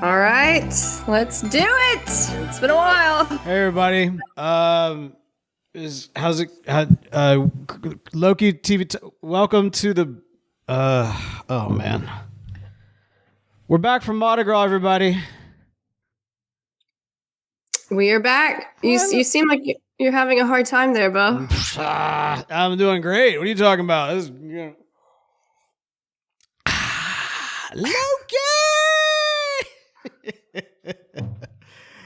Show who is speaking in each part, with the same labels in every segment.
Speaker 1: All right, let's do it. It's been a while.
Speaker 2: Hey everybody. Loki TV welcome to the oh man. We're back from Mardi Gras, everybody.
Speaker 1: We are back. You seem like you're having a hard time there, Bo.
Speaker 2: I'm doing great. What are you talking about? Loki!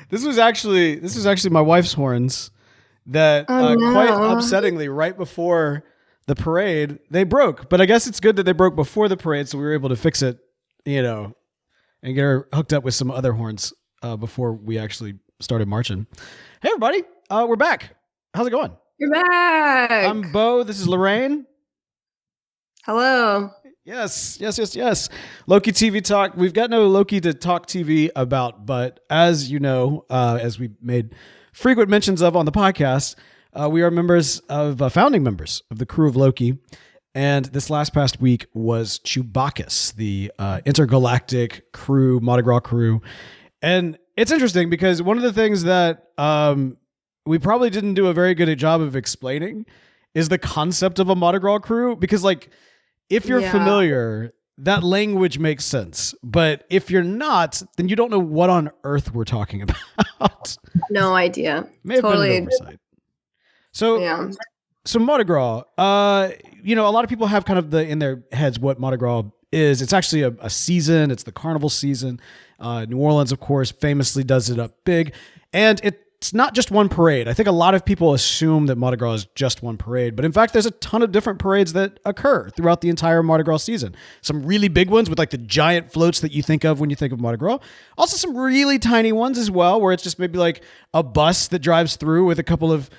Speaker 2: This was actually my wife's horns that quite upsettingly right before the parade they broke. But I guess it's good that they broke before the parade, so we were able to fix it, and get her hooked up with some other horns before we actually started marching. Hey everybody, we're back. How's it going?
Speaker 1: You're back.
Speaker 2: I'm Bo. This is Lorraine.
Speaker 1: Hello.
Speaker 2: Yes. Loki TV talk. We've got no Loki to talk TV about, but as you know, as we made frequent mentions of on the podcast, we are founding members of the Krewe of Loki. And this past week was Chewbacca's, the intergalactic crew, Mardi Gras crew. And it's interesting because one of the things that we probably didn't do a very good job of explaining is the concept of a Mardi Gras crew, because if you're familiar, that language makes sense. But if you're not, then you don't know what on earth we're talking about.
Speaker 1: No idea.
Speaker 2: May have been an oversight. So Mardi Gras, a lot of people have kind of in their heads what Mardi Gras is. It's actually a season. It's the carnival season. New Orleans, of course, famously does it up big. And it's not just one parade. I think a lot of people assume that Mardi Gras is just one parade, but in fact, there's a ton of different parades that occur throughout the entire Mardi Gras season. Some really big ones with the giant floats that you think of when you think of Mardi Gras. Also some really tiny ones as well, where it's just maybe a bus that drives through with a couple of,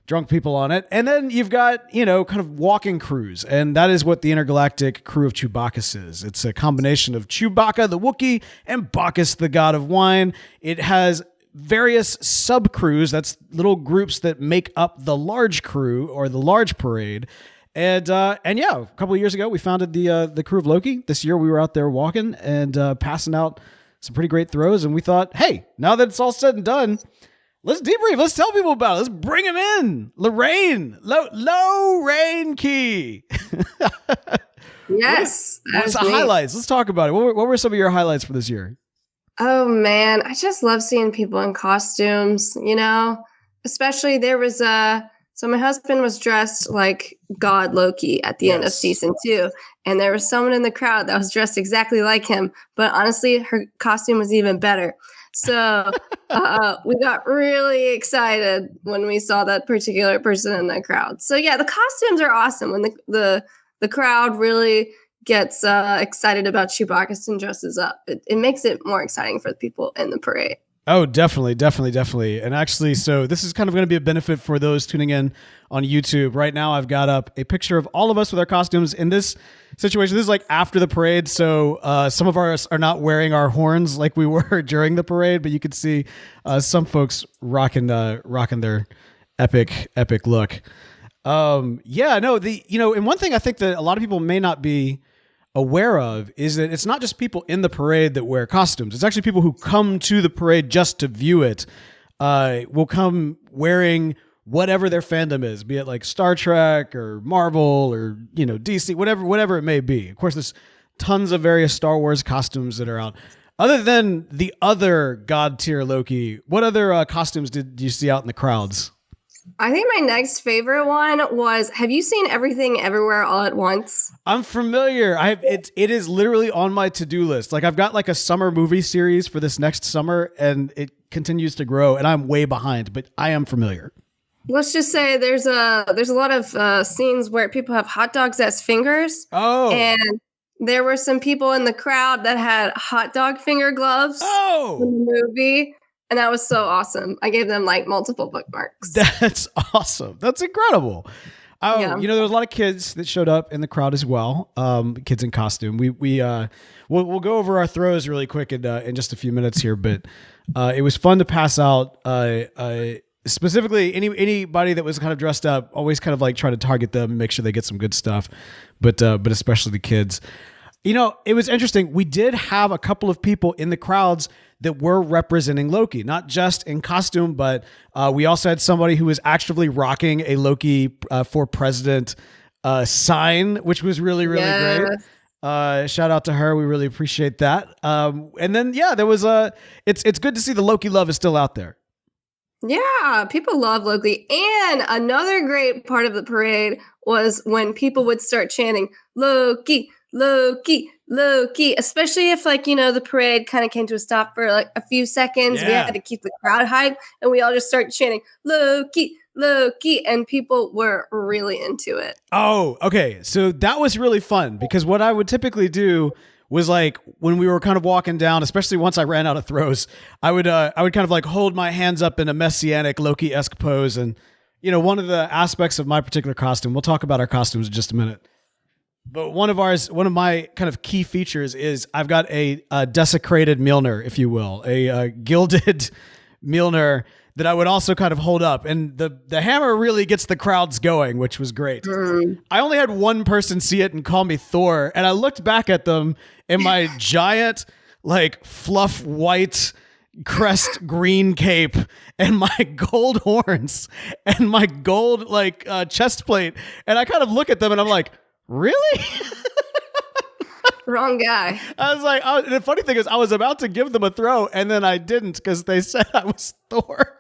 Speaker 2: drunk people on it. And then you've got, kind of walking crews. And that is what the intergalactic crew of Chewbacca's is. It's a combination of Chewbacca, the Wookiee, and Bacchus, the god of wine. It has various sub-crews, that's little groups that make up the large crew or the large parade. And a couple of years ago, we founded the Krewe of Loki. This year, we were out there walking and passing out some pretty great throws. And we thought, hey, now that it's all said and done, let's debrief. Let's tell people about it. Let's bring them in. Lorraine, Lorraine Key.
Speaker 1: Yes.
Speaker 2: What's the highlights? Let's talk about it. What were some of your highlights for this year?
Speaker 1: Oh man, I just love seeing people in costumes, especially there was so my husband was dressed like God Loki at the end of season 2. And there was someone in the crowd that was dressed exactly like him. But honestly, her costume was even better. So we got really excited when we saw that particular person in the crowd. So yeah, the costumes are awesome when the crowd really gets excited about Chewbacca and dresses up. It makes it more exciting for the people in the parade.
Speaker 2: Oh, definitely. And actually, so this is kind of going to be a benefit for those tuning in on YouTube. Right now, I've got up a picture of all of us with our costumes in this situation. This is after the parade, so some of us are not wearing our horns like we were during the parade, but you could see some folks rocking their epic look. And one thing I think that a lot of people may not be aware of is that it's not just people in the parade that wear costumes. It's actually people who come to the parade just to view it will come wearing whatever their fandom is, be it Star Trek or Marvel or DC, whatever it may be. Of course, there's tons of various Star Wars costumes that are out. Other than the other god tier Loki, what other costumes did you see out in the crowds?
Speaker 1: I think my next favorite one was, have you seen Everything Everywhere All at Once?
Speaker 2: I'm familiar. It is literally on my to-do list. I've got a summer movie series for this next summer, and it continues to grow, and I'm way behind, but I am familiar.
Speaker 1: Let's just say there's a lot of scenes where people have hot dogs as fingers.
Speaker 2: Oh.
Speaker 1: And there were some people in the crowd that had hot dog finger gloves in the movie. And that was so awesome. I gave them multiple bookmarks.
Speaker 2: That's awesome. That's incredible. There was a lot of kids that showed up in the crowd as well. Kids in costume. We'll go over our throws really quick in just a few minutes here, but it was fun to pass out. Specifically, anybody that was kind of dressed up, always kind of try to target them and make sure they get some good stuff. But especially the kids. You know, it was interesting. We did have a couple of people in the crowds that were representing Loki, not just in costume, but we also had somebody who was actively rocking a Loki for president sign, which was really, really great. Shout out to her. We really appreciate that. And then, there was it's good to see the Loki love is still out there.
Speaker 1: Yeah, people love Loki. And another great part of the parade was when people would start chanting, Loki, Loki, Loki, especially if the parade kind of came to a stop for like a few seconds. Yeah. We had to keep the crowd hyped and we all just started chanting, Loki, Loki, and people were really into it.
Speaker 2: Oh, okay. So that was really fun because what I would typically do was like when we were kind of walking down, especially once I ran out of throws, I would kind of like hold my hands up in a messianic Loki-esque pose. And, one of the aspects of my particular costume, we'll talk about our costumes in just a minute. But one of my kind of key features is I've got a desecrated Mjolnir, if you will, a gilded Mjolnir that I would also kind of hold up. And the hammer really gets the crowds going, which was great. I only had one person see it and call me Thor. And I looked back at them in my giant, like fluff white crest green cape and my gold horns and my gold chest plate. And I kind of look at them and I'm like, really?
Speaker 1: Wrong guy.
Speaker 2: I was like, the funny thing is I was about to give them a throw and then I didn't because they said I was Thor.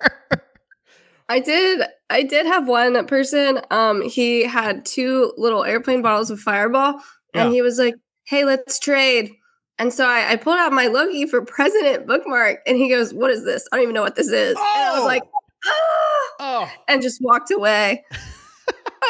Speaker 1: I did have one person, he had 2 little airplane bottles of Fireball and he was like, hey, let's trade. And so I pulled out my Loki for President bookmark and he goes, what is this? I don't even know what this is. Oh! And I was like, and just walked away.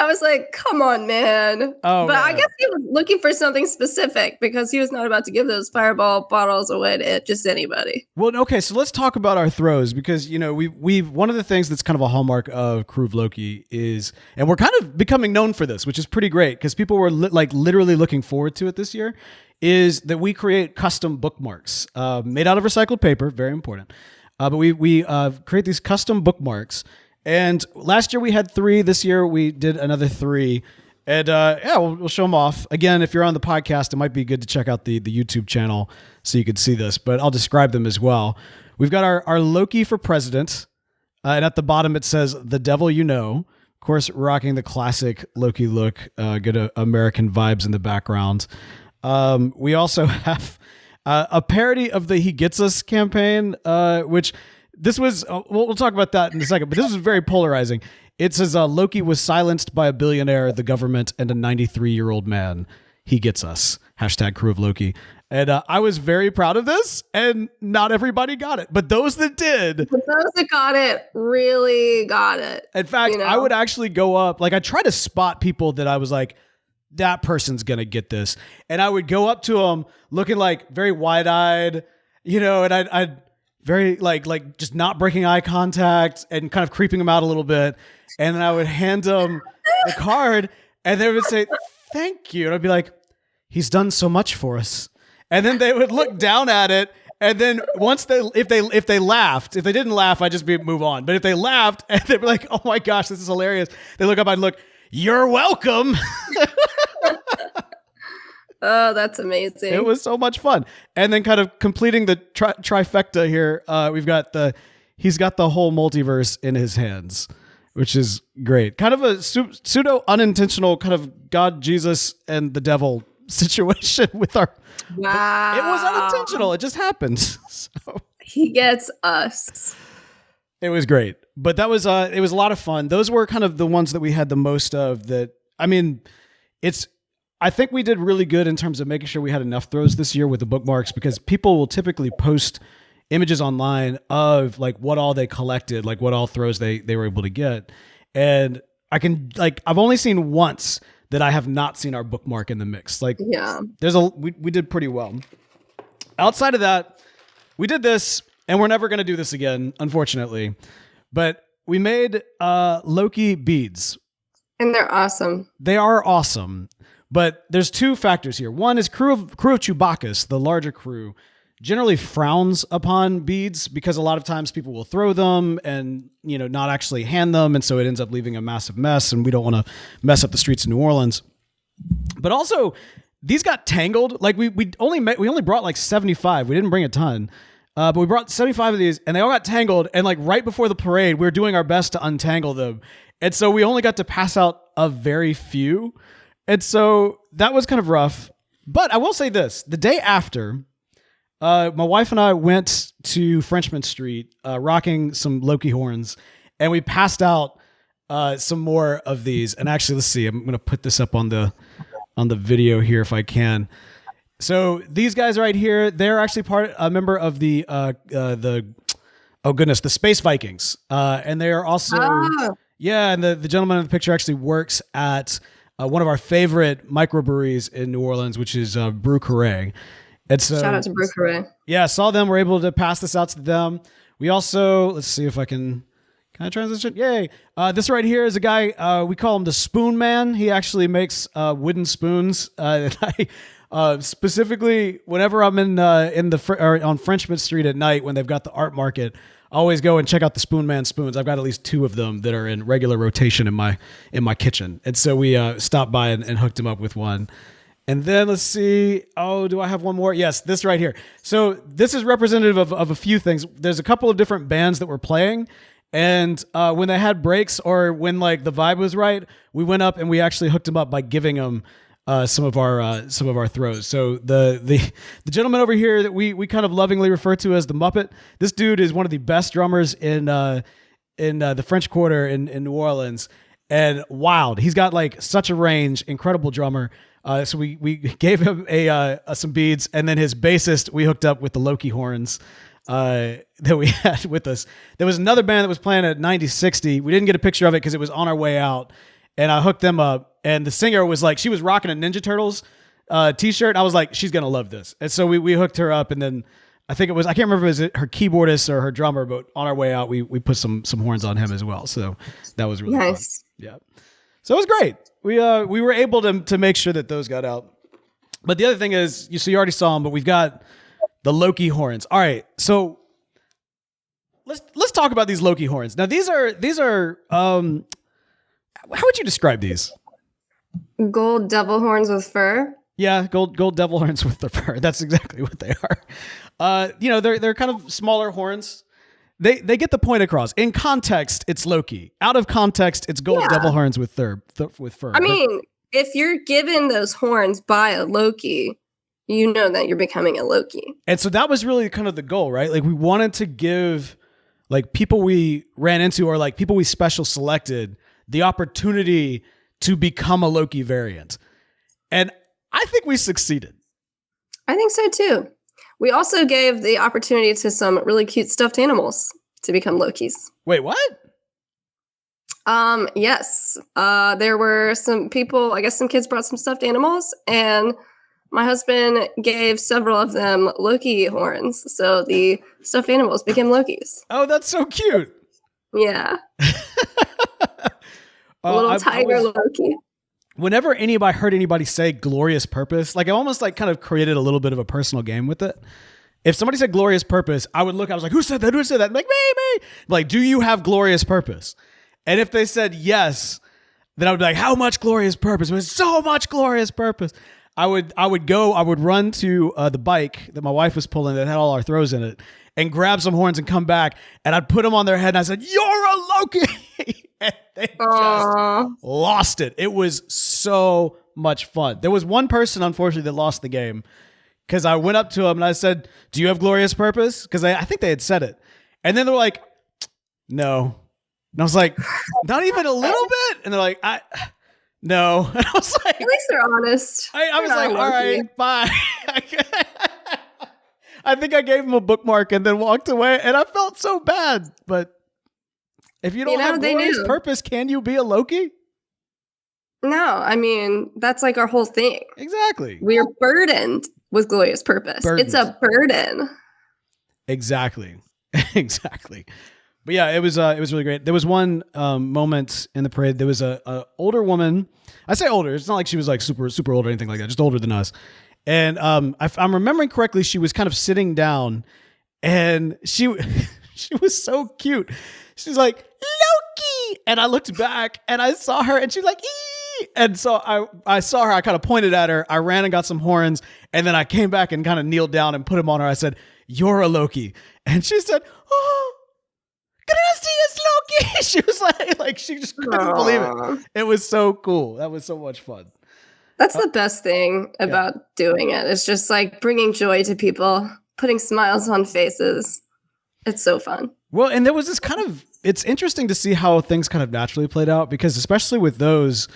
Speaker 1: I was like, come on, man. But I guess he was looking for something specific because he was not about to give those Fireball bottles away to just anybody.
Speaker 2: Well, okay, so let's talk about our throws because, we've one of the things that's kind of a hallmark of Krewe of Loki is, and we're kind of becoming known for this, which is pretty great because people were literally looking forward to it this year, is that we create custom bookmarks made out of recycled paper, very important. But we create these custom bookmarks. And last year we had 3. This year we did another 3. And we'll show them off. Again, if you're on the podcast, it might be good to check out the YouTube channel so you can see this. But I'll describe them as well. We've got our Loki for president. And at the bottom it says, the devil you know. Of course, rocking the classic Loki look. Good American vibes in the background. We also have a parody of the He Gets Us campaign, which... This was, we'll talk about that in a second, but this was very polarizing. It says Loki was silenced by a billionaire, the government, and a 93-year-old man. He gets us. Hashtag Krewe of Loki. And I was very proud of this, and not everybody got it. But those that did.
Speaker 1: But those that got it really got it.
Speaker 2: In fact, I would actually go up, I try to spot people that I was like, that person's going to get this. And I would go up to them looking very wide-eyed, and I'd very just not breaking eye contact and kind of creeping them out a little bit. And then I would hand them the card and they would say, thank you. And I'd be like, he's done so much for us. And then they would look down at it. And then once if they laughed, if they didn't laugh, I'd just move on. But if they laughed and they'd be like, oh my gosh, this is hilarious. They look up, I'd look, you're welcome.
Speaker 1: Oh, that's amazing.
Speaker 2: It was so much fun. And then kind of completing the trifecta here, we've got he's got the whole multiverse in his hands, which is great. Kind of a pseudo unintentional kind of God, Jesus, and the devil situation with our...
Speaker 1: Wow.
Speaker 2: It was unintentional. It just happened. So.
Speaker 1: He gets us.
Speaker 2: It was great. But that was, it was a lot of fun. Those were kind of the ones that we had the most of that. I mean, I think we did really good in terms of making sure we had enough throws this year with the bookmarks because people will typically post images online of what all they collected, what all throws they were able to get. And I've only seen once that I have not seen our bookmark in the mix. We did pretty well. Outside of that, we did this and we're never going to do this again, unfortunately, but we made Loki beads.
Speaker 1: And they're awesome.
Speaker 2: They are awesome. But there's 2 factors here. One is Krewe of Chewbacca's, the larger crew, generally frowns upon beads because a lot of times people will throw them and not actually hand them, and so it ends up leaving a massive mess, and we don't want to mess up the streets of New Orleans. But also, these got tangled. Like we only brought like 75. We didn't bring a ton. But we brought 75 of these and they all got tangled. And like right before the parade, we were doing our best to untangle them. And so we only got to pass out a very few. And so that was kind of rough. But I will say this, the day after, my wife and I went to Frenchman Street, rocking some Loki horns, and we passed out some more of these. And actually, let's see, I'm going to put this up on the video here if I can. So these guys right here, they're actually a member of the Space Vikings. And they are also, and the gentleman in the picture actually works at one of our favorite microbreweries in New Orleans, which is Brew Krewe. And so,
Speaker 1: shout out to Brew Krewe.
Speaker 2: Yeah, saw them. We're able to pass this out to them. We also, let's see if I can I transition. Yay. This right here is a guy, we call him the Spoon Man. He actually makes wooden spoons. Specifically, whenever I'm on Frenchman Street at night when they've got the art market, I always go and check out the Spoon Man spoons. I've got at least 2 of them that are in regular rotation in my kitchen. And so we stopped by and hooked him up with one. And then let's see. Oh, do I have one more? Yes, this right here. So this is representative of a few things. There's a couple of different bands that were playing. And when they had breaks or when like the vibe was right, we went up and we actually hooked them up by giving them some of our throws. So the gentleman over here that we kind of lovingly refer to as the Muppet. This dude is one of the best drummers in the French Quarter in New Orleans, and wild. He's got like such a range, incredible drummer. So we gave him some beads, and then his bassist we hooked up with the Loki horns that we had with us. There was another band that was playing at 9060. We didn't get a picture of it because it was on our way out. And I hooked them up, and the singer was like, she was rocking a Ninja Turtles t-shirt. I was like, she's going to love this. And so we hooked her up, and then I can't remember if it was her keyboardist or her drummer, but on our way out, we put some horns on him as well. So that was really nice. Fun. Yeah. So it was great. We were able to make sure that those got out. But the other thing is, you already saw them, but we've got the Loki horns. All right. So let's talk about these Loki horns. Now these are how would you describe these?
Speaker 1: Gold devil horns with fur.
Speaker 2: Yeah, gold devil horns with the fur. That's exactly what they are. They're kind of smaller horns. They get the point across. In context, it's Loki. Out of context, it's gold devil horns with fur.
Speaker 1: I mean, if you're given those horns by a Loki, you know that you're becoming a Loki. And
Speaker 2: so that was really kind of the goal, right? Like we wanted to give like people we ran into or like people we special selected the opportunity to become a Loki variant. And I think we succeeded.
Speaker 1: I think so too. We also gave the opportunity to some really cute stuffed animals to become Lokis.
Speaker 2: Wait, what?
Speaker 1: Yes. There were some people, I guess some kids brought some stuffed animals, and my husband gave several of them Loki horns. So the stuffed animals became Lokis.
Speaker 2: Oh, that's so cute.
Speaker 1: Yeah. A little tiger Loki.
Speaker 2: Whenever I heard anybody say glorious purpose, like I almost like kind of created a little bit of a personal game with it. If somebody said glorious purpose, I would look, I was like, who said that? Who said that? I'm like, me. Like, do you have glorious purpose? And if they said yes, then I would be like, how much glorious purpose? It was so much glorious purpose. I would run to the bike that my wife was pulling that had all our throws in it and grab some horns and come back, and I'd put them on their head and I said, you're a Loki. And they just lost it. It was so much fun. There was one person, unfortunately, that lost the game because I went up to him and I said, do you have glorious purpose? Because I think they had said it. And then they were like, no. And I was like, not even a little bit? And they're like, no. And I was like,
Speaker 1: at least they're honest.
Speaker 2: I was like, all right, bye. I think I gave him a bookmark and then walked away, and I felt so bad. But if you don't have glorious purpose, can you be a Loki?
Speaker 1: No, I mean, that's like our whole thing.
Speaker 2: Exactly.
Speaker 1: We're burdened with glorious purpose. It's a burden.
Speaker 2: Exactly. Exactly. But yeah, it was really great. There was one moment in the parade. There was a older woman. I say older. It's not like she was like super, super old or anything like that. Just older than us. And if I'm remembering correctly, she was kind of sitting down, and she was so cute. She's like, Loki! And I looked back, and I saw her, and she's like, ee! And so I saw her, I kind of pointed at her, I ran and got some horns, and then I came back and kind of kneeled down and put them on her. I said, "You're a Loki." And she said, "Oh, gracias, Loki." She was like she just couldn't believe it. It was so cool. That was so much fun.
Speaker 1: That's the best thing about doing it. It's just like bringing joy to people, putting smiles on faces. It's so fun.
Speaker 2: Well, and there was this it's interesting to see how things kind of naturally played out, because especially with those,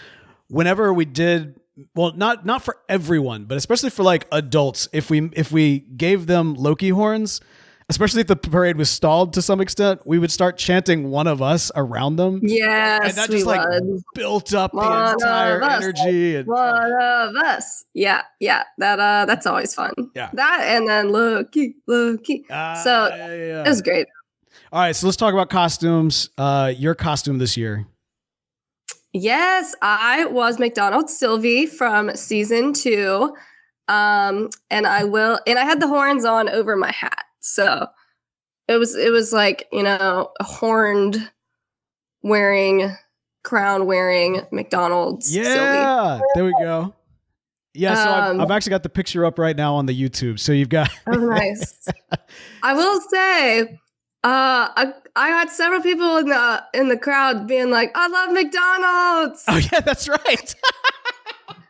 Speaker 2: whenever we did, well, not for everyone, but especially for like adults, if we gave them Loki horns, especially if the parade was stalled to some extent, we would start chanting "one of us" around them.
Speaker 1: Yes,
Speaker 2: and that just built up the entire energy. And
Speaker 1: one of us. Yeah. That's always fun.
Speaker 2: Yeah.
Speaker 1: That and then Loki. It was great.
Speaker 2: All right, so let's talk about costumes. Your costume this year.
Speaker 1: Yes, I was McDonald Sylvie from season 2. And I had the horns on over my hat. So it was like, a horned crown wearing McDonald's
Speaker 2: Sylvie. There we go. Yeah, so I've actually got the picture up right now on the YouTube. So you've got
Speaker 1: Oh, nice. I will say I had several people in the crowd being like, "I love McDonald's."
Speaker 2: Oh yeah, that's right.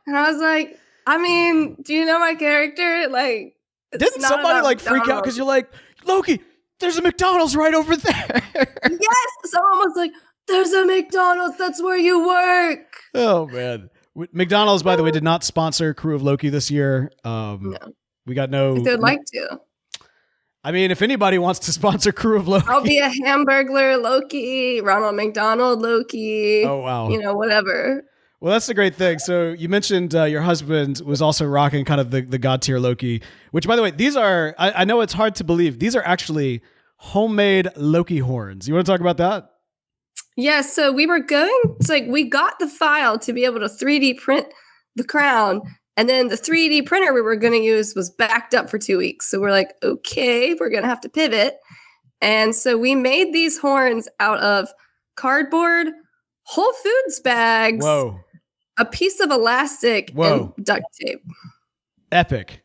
Speaker 1: And I was like, I mean, do you know my character? Like,
Speaker 2: didn't somebody freak out because you're like, "Loki, there's a McDonald's right over there"?
Speaker 1: Yes, someone was like, "There's a McDonald's. That's where you work."
Speaker 2: Oh man, McDonald's, by the way, did not sponsor Krewe of Loki this year. No. We got no.
Speaker 1: They'd like to.
Speaker 2: I mean, if anybody wants to sponsor Krewe of Loki,
Speaker 1: I'll be a Hamburglar Loki, Ronald McDonald Loki.
Speaker 2: Oh wow,
Speaker 1: whatever.
Speaker 2: Well, that's the great thing. So you mentioned your husband was also rocking kind of the God tier Loki, which, by the way, these are, I know it's hard to believe, these are actually homemade Loki horns. You want to talk about that?
Speaker 1: Yeah, so we got the file to be able to 3D print the crown, and then the 3D printer we were going to use was backed up for 2 weeks. So we're like, okay, we're going to have to pivot. And so we made these horns out of cardboard, Whole Foods bags,
Speaker 2: Whoa,
Speaker 1: a piece of elastic, and duct tape.
Speaker 2: Epic.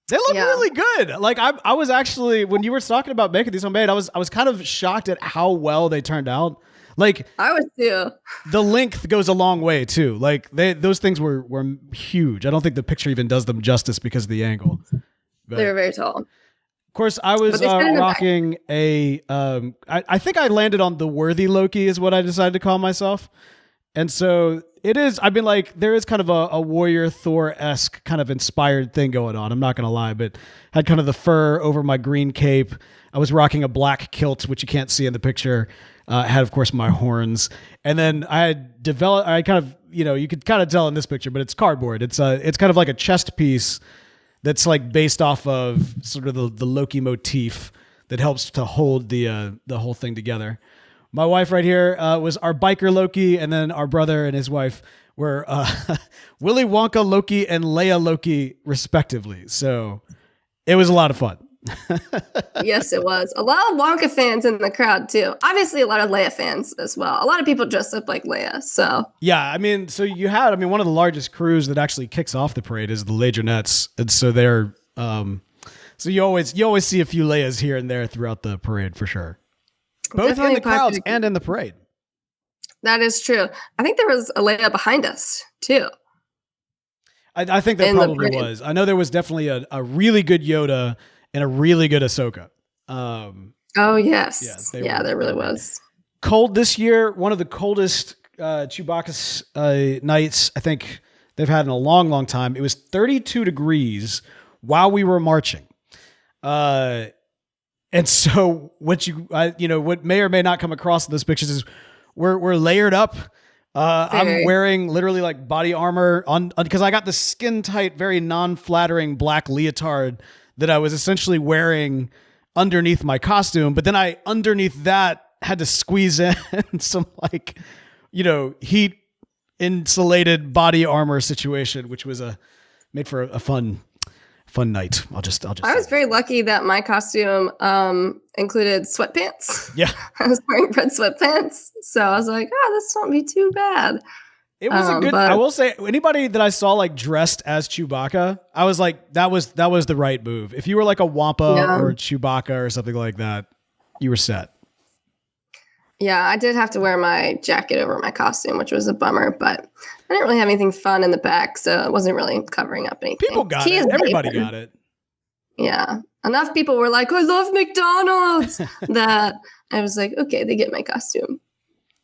Speaker 2: They look really good. Like I was actually, when you were talking about making these homemade, I was kind of shocked at how well they turned out. Like
Speaker 1: I was too.
Speaker 2: The length goes a long way too. Like those things were huge. I don't think the picture even does them justice because of the angle.
Speaker 1: But they were very tall.
Speaker 2: Of course, I was rocking I think I landed on the Worthy Loki is what I decided to call myself. And so it is, I've been like, there is kind of a warrior Thor-esque kind of inspired thing going on. I'm not going to lie, but had kind of the fur over my green cape. I was rocking a black kilt, which you can't see in the picture. I had, of course, my horns. And then I kind of, you could kind of tell in this picture, but it's cardboard. It's kind of like a chest piece that's like based off of sort of the Loki motif that helps to hold the whole thing together. My wife right here was our biker Loki, and then our brother and his wife were Willy Wonka Loki and Leia Loki, respectively. So it was a lot of fun.
Speaker 1: Yes, it was. A lot of Wonka fans in the crowd, too. Obviously, a lot of Leia fans as well. A lot of people dressed up like Leia, so.
Speaker 2: Yeah, I mean, so you had, one of the largest crews that actually kicks off the parade is the Legionnettes. And so they're, so you always see a few Leias here and there throughout the parade for sure. Both definitely in the crowds and in the parade. That
Speaker 1: is true. I think there was a Leia behind us, too.
Speaker 2: I think there probably was. I know there was definitely a really good Yoda and a really good Ahsoka.
Speaker 1: Oh, yes. Yeah, there really was.
Speaker 2: Cold this year. One of the coldest Chewbacca nights I think they've had in a long, long time. It was 32 degrees while we were marching. And so what what may or may not come across in those pictures is we're layered up. I'm wearing literally like body armor on because I got the skin tight, very non-flattering black leotard that I was essentially wearing underneath my costume. But then I, underneath that, had to squeeze in some heat insulated body armor situation, which was made for a fun night. I'll just.
Speaker 1: I was very lucky that my costume included sweatpants.
Speaker 2: Yeah,
Speaker 1: I was wearing red sweatpants, so I was like, this won't be too bad.
Speaker 2: It was a good. I will say, anybody that I saw like dressed as Chewbacca, I was like, that was the right move. If you were like a Wampa or Chewbacca or something like that, you were set.
Speaker 1: Yeah, I did have to wear my jacket over my costume, which was a bummer, but I didn't really have anything fun in the back, so it wasn't really covering up anything.
Speaker 2: People got it. Everybody got it.
Speaker 1: Yeah. Enough people were like, I love McDonald's, that I was like, okay, they get my costume.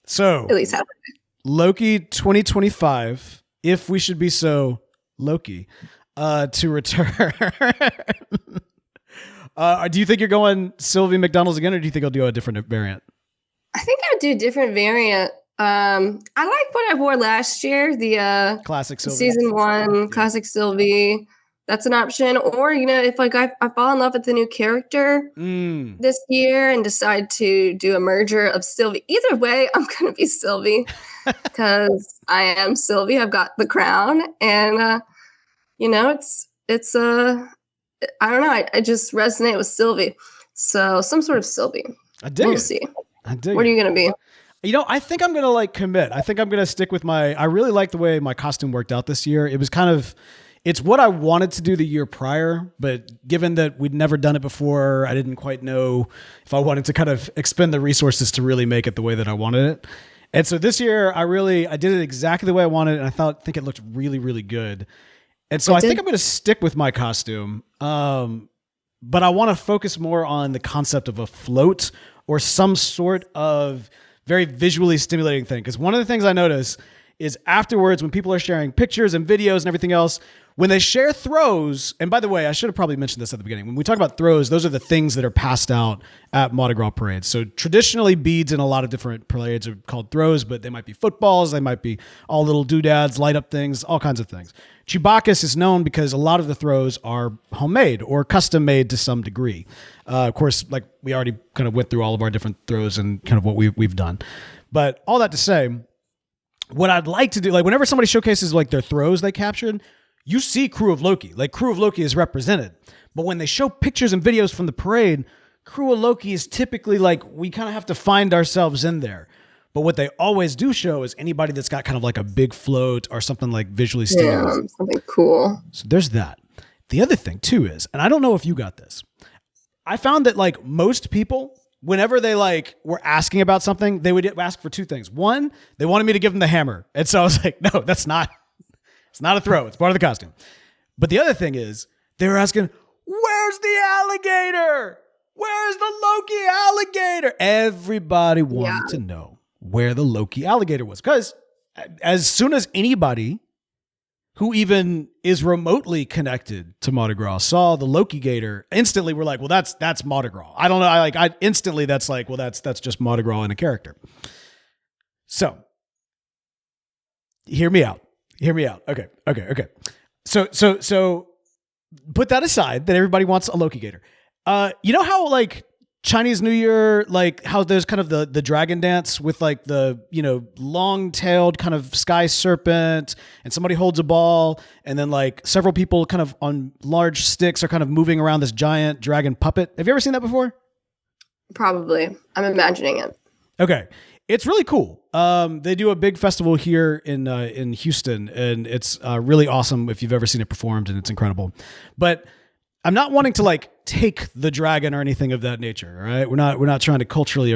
Speaker 2: So,
Speaker 1: at least half of it.
Speaker 2: Loki 2025, if we should be so Loki, to return. Do you think you're going Sylvie McDonald's again, or do you think I'll do a different variant?
Speaker 1: I think I would do a different variant. I like what I wore last year, the
Speaker 2: classic Sylvie.
Speaker 1: Season 1 classic Sylvie. That's an option. Or, if like I fall in love with the new character this year and decide to do a merger of Sylvie. Either way, I'm going to be Sylvie because I am Sylvie. I've got the crown, and it's I don't know. I just resonate with Sylvie. So some sort of Sylvie.
Speaker 2: I dig
Speaker 1: we'll
Speaker 2: it.
Speaker 1: see.
Speaker 2: I dig
Speaker 1: what are you going to be?
Speaker 2: I think I'm going to like commit. I think I'm going to stick with I really like the way my costume worked out this year. It was it's what I wanted to do the year prior, but given that we'd never done it before, I didn't quite know if I wanted to kind of expend the resources to really make it the way that I wanted it. And so this year I did it exactly the way I wanted, and I think it looked really, really good. And so I think I'm going to stick with my costume. But I want to focus more on the concept of a float or some sort of very visually stimulating thing. Because one of the things I notice is afterwards, when people are sharing pictures and videos and everything else, when they share throws, and by the way, I should have probably mentioned this at the beginning. When we talk about throws, those are the things that are passed out at Mardi Gras parades. So traditionally, beads in a lot of different parades are called throws, but they might be footballs, they might be all little doodads, light up things, all kinds of things. Chewbacca is known because a lot of the throws are homemade or custom made to some degree. Of course, like we already kind of went through all of our different throws and kind of what we've done. But all that to say, what I'd like to do, like whenever somebody showcases like their throws they captured, you see Krewe of Loki. Like Krewe of Loki is represented. But when they show pictures and videos from the parade, Krewe of Loki is typically like, we kind of have to find ourselves in there. But what they always do show is anybody that's got kind of like a big float or something like visually stimulating.
Speaker 1: Yeah, something cool.
Speaker 2: So there's that. The other thing too is, and I don't know if you got this, I found that like most people, whenever they like were asking about something, they would ask for two things. One, they wanted me to give them the hammer. And so I was like, no, it's not a throw. It's part of the costume. But the other thing is they were asking, where's the alligator? Where's the Loki alligator? Everybody wanted to know where the Loki alligator was. Because as soon as anybody who even is remotely connected to Mardi Gras saw the Loki gator, instantly we're like, well, that's Mardi Gras. I don't know. I instantly that's like, well, that's just Mardi Gras in a character. So hear me out. Okay. So put that aside that everybody wants a Loki gator. You know how like Chinese New Year, like how there's kind of the dragon dance with like the, long-tailed kind of sky serpent and somebody holds a ball and then like several people kind of on large sticks are kind of moving around this giant dragon puppet. Have you ever seen that before?
Speaker 1: Probably. I'm imagining it.
Speaker 2: Okay. It's really cool. They do a big festival here in Houston, and it's really awesome if you've ever seen it performed, and it's incredible. But I'm not wanting to like take the dragon or anything of that nature. All right, we're not trying to culturally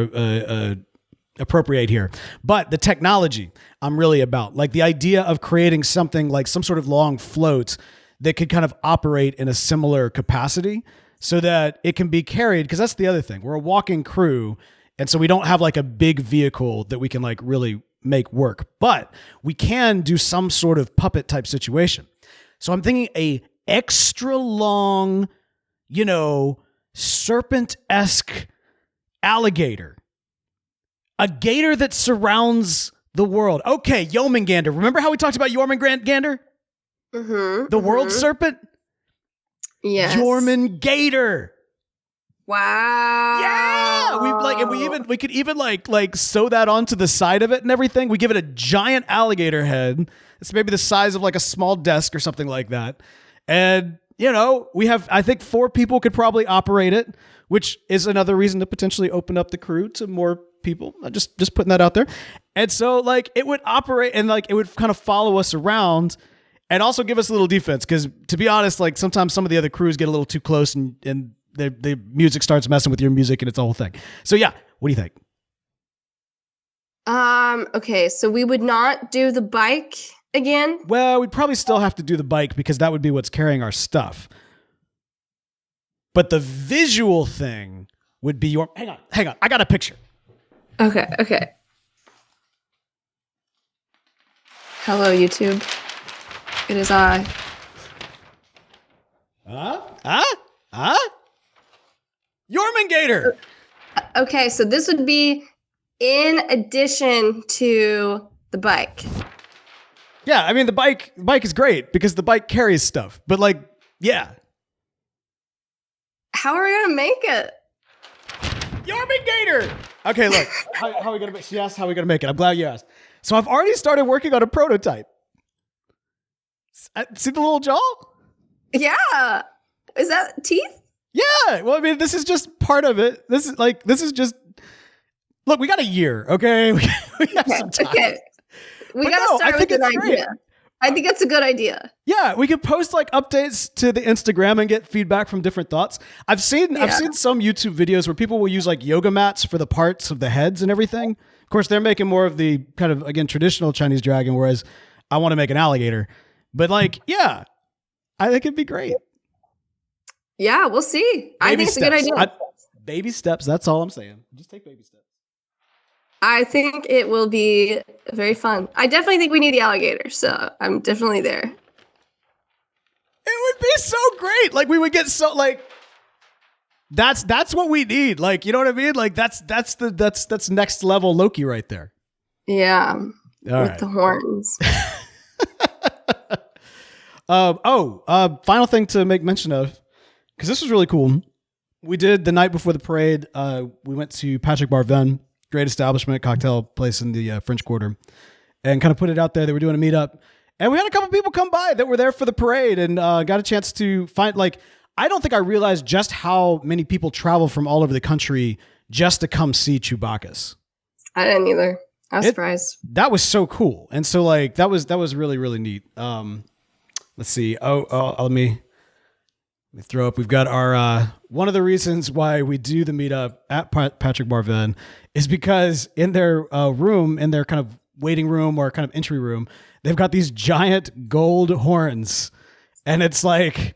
Speaker 2: appropriate here, but the technology I'm really about, like the idea of creating something like some sort of long float that could kind of operate in a similar capacity, so that it can be carried. Because that's the other thing. We're a walking crew. And so we don't have like a big vehicle that we can like really make work, but we can do some sort of puppet type situation. So I'm thinking a extra long, serpent-esque alligator, a gator that surrounds the world. Okay. Yomengander. Remember how we talked about Jormungandr?
Speaker 1: Mm-hmm.
Speaker 2: The world serpent?
Speaker 1: Yes.
Speaker 2: Jormungator.
Speaker 1: Wow.
Speaker 2: Yeah. We could even like sew that onto the side of it and everything. We give it a giant alligator head. It's maybe the size of like a small desk or something like that. And, we have, I think 4 people could probably operate it, which is another reason to potentially open up the crew to more people. Just putting that out there. And so like it would operate and like it would kind of follow us around and also give us a little defense. Cause to be honest, like sometimes some of the other crews get a little too close and the music starts messing with your music and it's a whole thing. So yeah, what do you think?
Speaker 1: Okay, so we would not do the bike again.
Speaker 2: Well, we'd probably still have to do the bike because that would be what's carrying our stuff. But the visual thing would be your... Hang on. I got a picture.
Speaker 1: Okay. Hello, YouTube. It is I.
Speaker 2: Jormungandr!
Speaker 1: Okay, so this would be in addition to the bike.
Speaker 2: Yeah, I mean, the bike is great because the bike carries stuff. But like, yeah.
Speaker 1: How are we going to make it?
Speaker 2: Jormungandr! Okay, look. How are we going to make it? She asked how are we going to make it. I'm glad you asked. So I've already started working on a prototype. See the little jaw?
Speaker 1: Yeah. Is that teeth?
Speaker 2: Yeah. Well, I mean, this is just part of it. This is just... Look, we got a year, okay? We have some time. Okay.
Speaker 1: We got to start with an idea. Great. I think it's a good idea.
Speaker 2: Yeah, we could post like updates to the Instagram and get feedback from different thoughts. I've seen some YouTube videos where people will use like yoga mats for the parts of the heads and everything. Of course, they're making more of the kind of, again, traditional Chinese dragon, whereas I want to make an alligator. But like, yeah, I think it'd be great.
Speaker 1: Yeah, we'll see. I think it's a good idea.
Speaker 2: Baby steps, that's all I'm saying. Just take baby steps.
Speaker 1: I think it will be very fun. I definitely think we need the alligator, so I'm definitely there. It
Speaker 2: would be so great. Like we would get so like that's what we need. Like, you know what I mean? Like that's next level Loki right there.
Speaker 1: Yeah. With the horns.
Speaker 2: Final thing to make mention of, because this was really cool. We did the night before the parade. We went to Patrick Barvin. Great establishment, cocktail place in the French Quarter, and kind of put it out there. They were doing a meetup, and we had a couple people come by that were there for the parade and got a chance to find, like, I don't think I realized just how many people travel from all over the country just to come see Chewbacca's.
Speaker 1: I didn't either. I was surprised.
Speaker 2: That was so cool. And so like, that was really, really neat. Let's see. Let me throw up. We've got our, one of the reasons why we do the meetup at Patrick Barvin is because in their room, in their kind of waiting room or kind of entry room, they've got these giant gold horns. And it's like,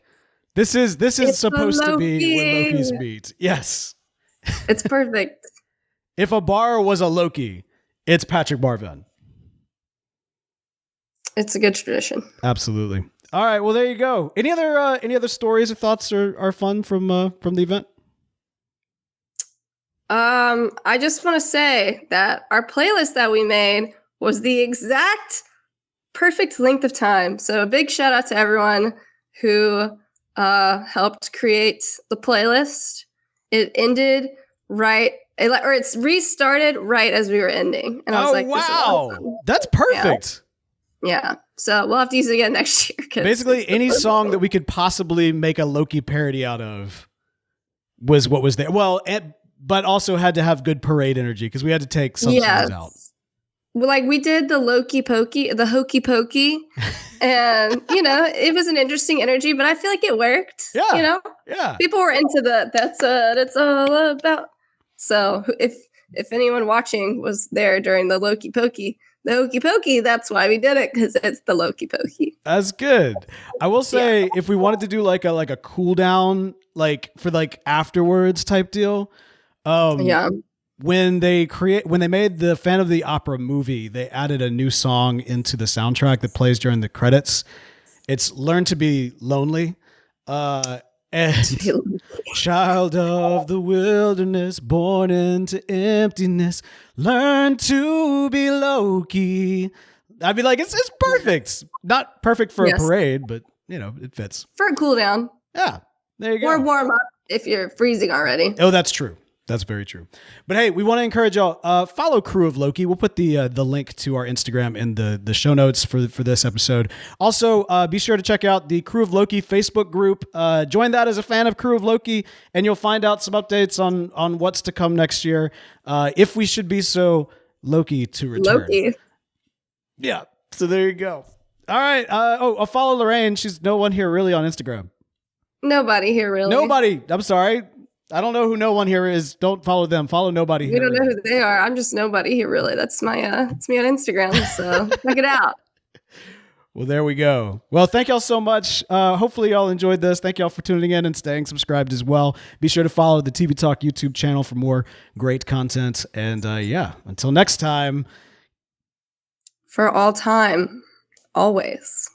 Speaker 2: this is supposed to be where Loki's meet. Yes.
Speaker 1: It's perfect.
Speaker 2: If a bar was a Loki, it's Patrick Barvin.
Speaker 1: It's a good tradition.
Speaker 2: Absolutely. All right. Well, there you go. Any other stories or thoughts are fun from the event?
Speaker 1: I just want to say that our playlist that we made was the exact perfect length of time. So a big shout out to everyone who helped create the playlist. It ended it's restarted right as we were ending. And I was like,
Speaker 2: wow, this is awesome. That's perfect.
Speaker 1: Yeah. So we'll have to use it again next year.
Speaker 2: Basically, any song that we could possibly make a Loki parody out of was what was there. Well, but also had to have good parade energy because we had to take some songs out.
Speaker 1: Well, like we did the Loki Pokey, the Hokey Pokey, and it was an interesting energy, but I feel like it worked.
Speaker 2: Yeah,
Speaker 1: people were into that's what it's all about. So if anyone watching was there during the Loki Pokey, the Hokey Pokey, that's why we did it, because it's the Loki Pokey.
Speaker 2: That's good. I will say, if we wanted to do like a cool down, like for like afterwards type deal, when they made the Fan of the Opera movie, they added a new song into the soundtrack that plays during the credits. It's "Learn to Be Lonely." And child of the wilderness, born into emptiness, learn to be Loki. I'd be like, it's perfect. Not perfect for a parade, but it fits.
Speaker 1: For a cool down.
Speaker 2: Yeah. There you go.
Speaker 1: Or warm up if you're freezing already.
Speaker 2: Oh, that's true. That's very true. But hey, we want to encourage y'all, follow Krewe of Loki. We'll put the link to our Instagram in the show notes for this episode. Also, be sure to check out the Krewe of Loki Facebook group. Join that as a fan of Krewe of Loki, and you'll find out some updates on what's to come next year. If we should be so Loki to return.
Speaker 1: Loki.
Speaker 2: Yeah. So there you go. All right. I'll follow Lorraine. She's no one here really on Instagram.
Speaker 1: Nobody here really.
Speaker 2: Nobody. I'm sorry. I don't know who no one here is. Don't follow them. Follow nobody here.
Speaker 1: We don't know who they are. I'm just nobody here really. That's my it's me on Instagram. So check it out.
Speaker 2: Well, there we go. Well, thank y'all so much. Hopefully y'all enjoyed this. Thank y'all for tuning in and staying subscribed as well. Be sure to follow the TV Talk YouTube channel for more great content. And until next time.
Speaker 1: For all time. Always.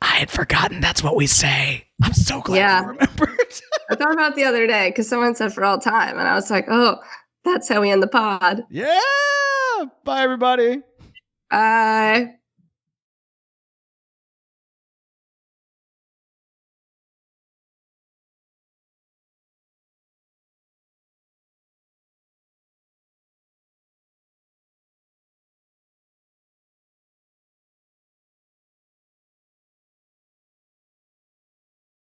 Speaker 2: I had forgotten that's what we say. I'm so glad you remembered.
Speaker 1: I thought about it the other day because someone said for all time. And I was like, oh, that's how we end the pod.
Speaker 2: Yeah. Bye, everybody.
Speaker 1: Bye.